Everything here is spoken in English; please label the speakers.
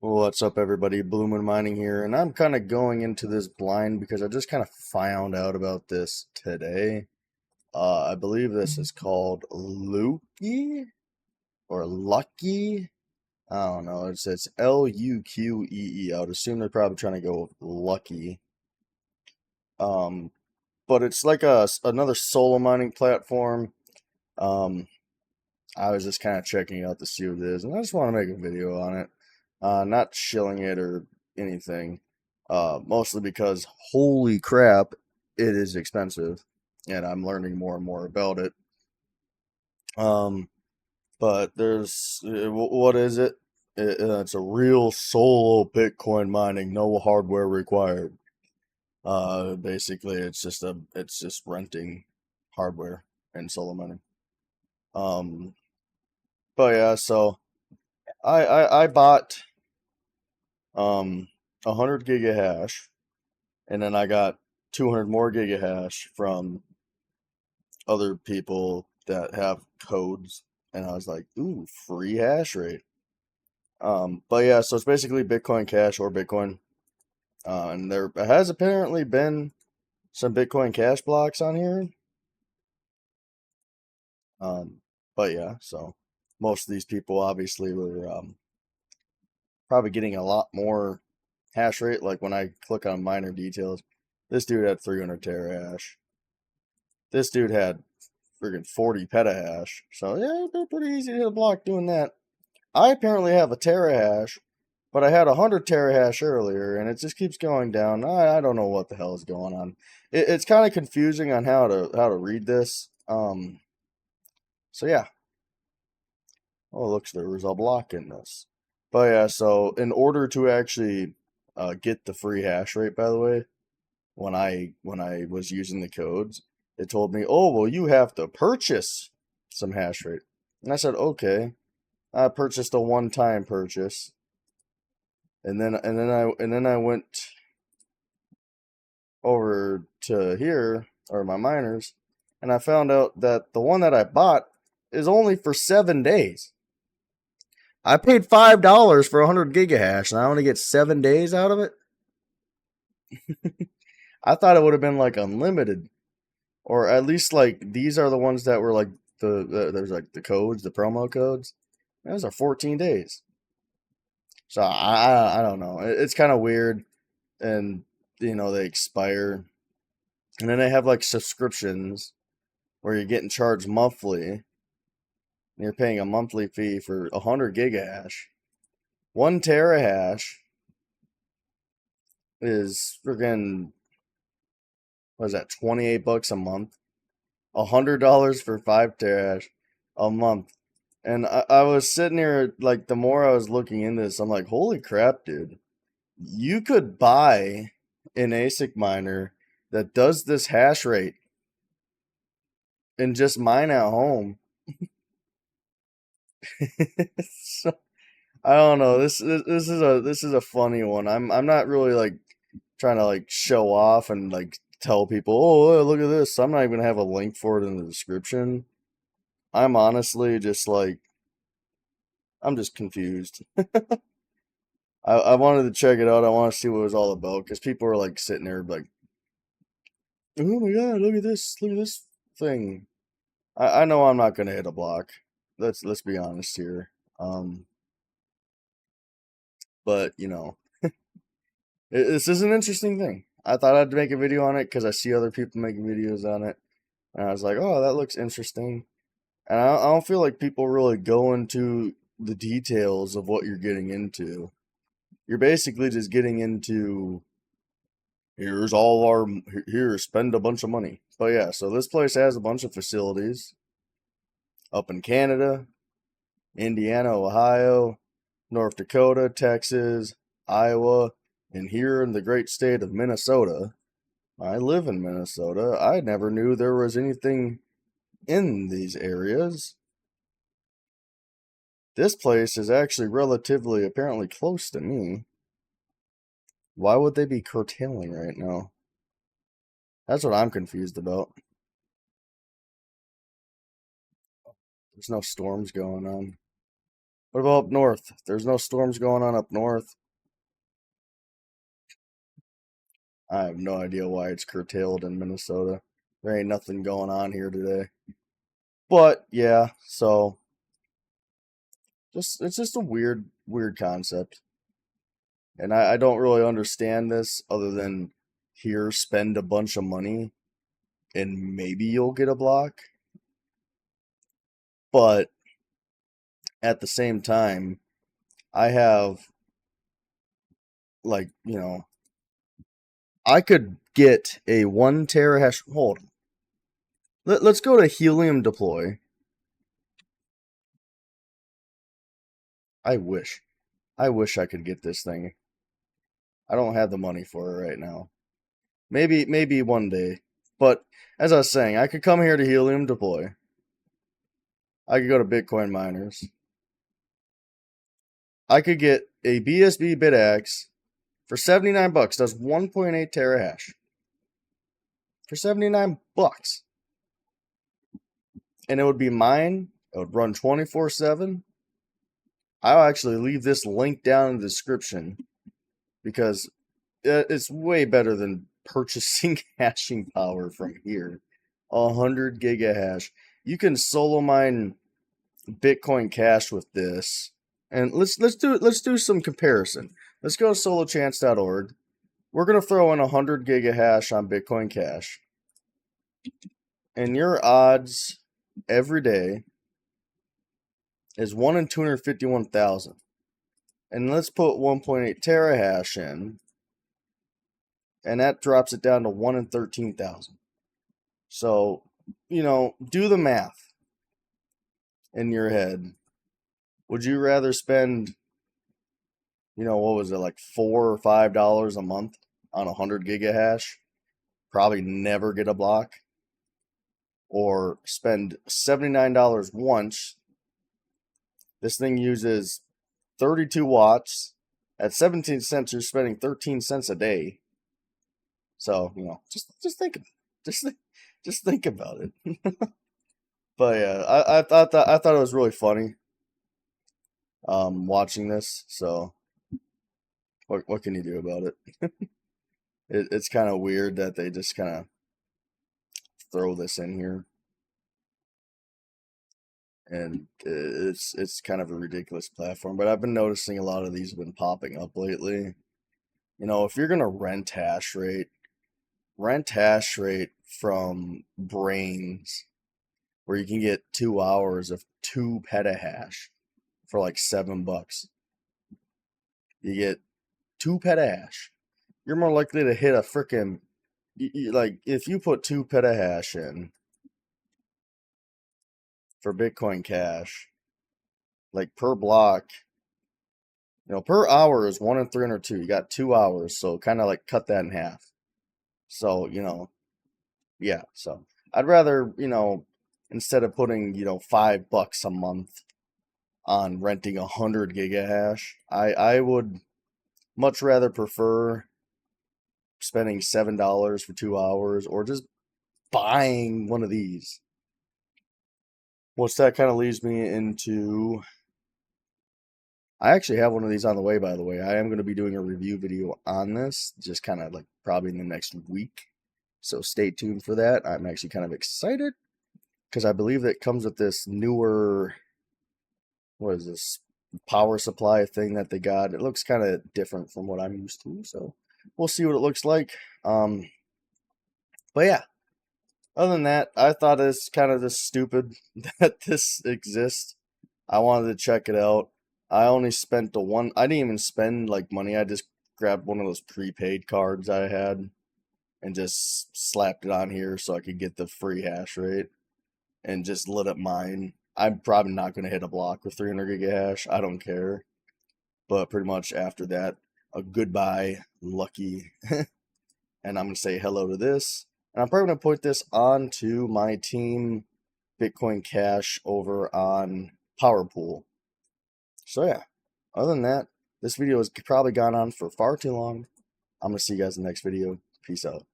Speaker 1: What's up, everybody? Luqee Mining here, and I'm kind of going into this blind because I just kind of found out about this today. I believe this is called Luqee or Lucky. I don't know. It's Luqee. I would assume they're probably trying to go with Lucky. Um, but it's like another solo mining platform. Um, I was just kind of checking out to see what it is, and I just want to make a video on it. Not shilling it or anything. Mostly because holy crap, it is expensive, and I'm learning more and more about it. Um, but what is it? It's a real solo Bitcoin mining, no hardware required. Basically, it's just renting hardware and solo mining. Um, but yeah, so I bought 100 gigahash, and then I got 200 more gigahash from other people that have codes, and I was like, ooh, free hash rate. But yeah, so it's basically Bitcoin Cash or Bitcoin, and there has apparently been some Bitcoin Cash blocks on here. But yeah, so most of these people obviously were probably getting a lot more hash rate. Like when I click on miner details, this dude had 300 terahash. This dude had friggin' 40 petahash. So yeah, they're pretty easy to hit a block doing that. I apparently have a terahash, but I had 100 terahash earlier, and it just keeps going down. I don't know what the hell is going on. It's kind of confusing on how to read this. So yeah. Oh, looks there was a block in this. But yeah, so in order to actually get the free hash rate, by the way, when I was using the codes, it told me, "Oh, well, you have to purchase some hash rate." And I said, "Okay." I purchased a one-time purchase, and then I went over to here or my miners, and I found out that the one that I bought is only for 7 days. I paid $5 for 100 gigahash, and I only get 7 days out of it. I thought it would have been like unlimited, or at least like these are the ones that were like there's like the codes, the promo codes. Those are 14 days. So I don't know. It's kind of weird, and they expire, and then they have like subscriptions where you're getting charged monthly. And you're paying a monthly fee for 100 gigahash. 1 terahash is friggin' what is that? $28 a month. $100 for 5 terahash a month. And I was sitting here, like, the more I was looking into this, I'm like, holy crap, dude. You could buy an ASIC miner that does this hash rate and just mine at home. So, I don't know. This is a funny one. I'm not really like trying to like show off and like tell people, oh, look at this. I'm not even gonna have a link for it in the description. I'm honestly just like I'm just confused. I wanted to check it out. I want to see what it was all about because people were like sitting there like, oh my god, look at this thing. I know I'm not gonna hit a block. Let's be honest here. But this is an interesting thing. I thought I'd make a video on it because I see other people making videos on it, and I was like, oh, that looks interesting. And I don't feel like people really go into the details of what you're getting into. You're basically just getting into here's all our here spend a bunch of money. But yeah, so this place has a bunch of facilities up in Canada, Indiana, Ohio, North Dakota, Texas, Iowa, and here in the great state of Minnesota. I live in Minnesota. I never knew there was anything in these areas. This place is actually relatively apparently close to me. Why would they be curtailing right now? That's what I'm confused about. There's no storms going on. What about up north? There's no storms going on up north. I have no idea why it's curtailed in Minnesota. There ain't nothing going on here today. But yeah, so it's just a weird concept. And I don't really understand this other than here spend a bunch of money and maybe you'll get a block. But at the same time, I have like, I could get a 1 terahash. Hold on. Let's go to helium deploy. I wish I could get this thing. I don't have the money for it right now. Maybe one day. But as I was saying, I could come here to helium deploy. I could go to Bitcoin miners. I could get a BSB BitAxe for 79 bucks. Does 1.8 terahash for 79 bucks. And it would be mine. It would run 24/7. I'll actually leave this link down in the description because it's way better than purchasing hashing power from here. 100 gigahash. You can solo mine Bitcoin Cash with this. And let's do some comparison. Let's go to solochance.org. We're gonna throw in 100 gigahash on Bitcoin Cash. And your odds every day is 1 in 251,000. And let's put 1.8 terahash in. And that drops it down to 1 in 13,000. So, do the math in your head. Would you rather spend, what was it, like $4 or $5 a month on 100 gigahash? Probably never get a block. Or spend $79 once. This thing uses 32 watts. At 17 cents, you're spending 13 cents a day. So, just think about it. Just think about it. But yeah, I thought it was really funny watching this. So what can you do about it? It's kind of weird that they just kind of throw this in here. And it's kind of a ridiculous platform, but I've been noticing a lot of these have been popping up lately. If you're gonna rent hash rate from Brains, where you can get 2 hours of 2 petahash for like $7. You get 2 petahash. You're more likely to hit a freaking like if you put 2 petahash in for Bitcoin Cash, like per block, per hour is 1 in 302. You got 2 hours, so kind of like cut that in half. So, yeah. So I'd rather, instead of putting, $5 a month on renting 100 gigahash, I would much rather prefer spending $7 for 2 hours or just buying one of these. Which that kind of leads me into, I actually have one of these on the way, by the way. I am going to be doing a review video on this, just kind of like probably in the next week. So stay tuned for that. I'm actually kind of excited because I believe that it comes with this newer, what is this, power supply thing that they got. It looks kind of different from what I'm used to, so we'll see what it looks like. But yeah, other than that, I thought it's kind of just stupid that this exists. I wanted to check it out. I only spent I didn't even spend like money. I just grabbed one of those prepaid cards I had and just slapped it on here so I could get the free hash rate and just lit up mine. I'm probably not going to hit a block with 300 gigahash. I don't care. But pretty much after that, a goodbye, Luqee. And I'm going to say hello to this. And I'm probably going to put this onto my team Bitcoin Cash over on PowerPool. So yeah, other than that, this video has probably gone on for far too long. I'm going to see you guys in the next video. Peace out.